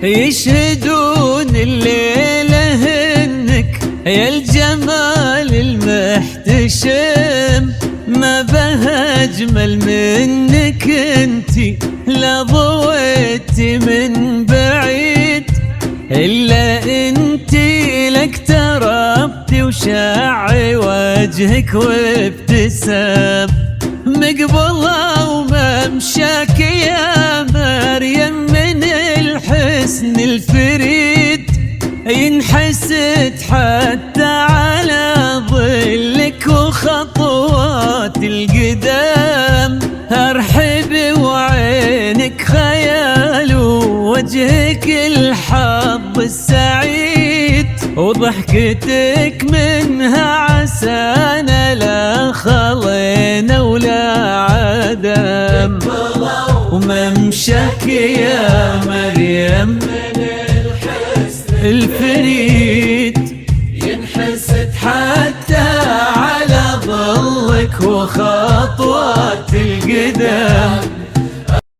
يشهدون الليلة انك يا الجمال المحتشم، ما بها اجمل منك انتي لا ضويتي من بعيد، الا انتي لك تربتي وشعي وجهك وابتسام، مقبضة وممشاك يا مريم من الحسن الفريد، ينحسد حتى على ظلك وخطوات القدام، ارحب وعينك خيال ووجهك الحظ السعيد، وضحكتك منها عسانا لا خلينا ولا عدم، وممشاك يا مريم من الحسن الفريد، ينحسد حتى على ظلك وخطوات القدام،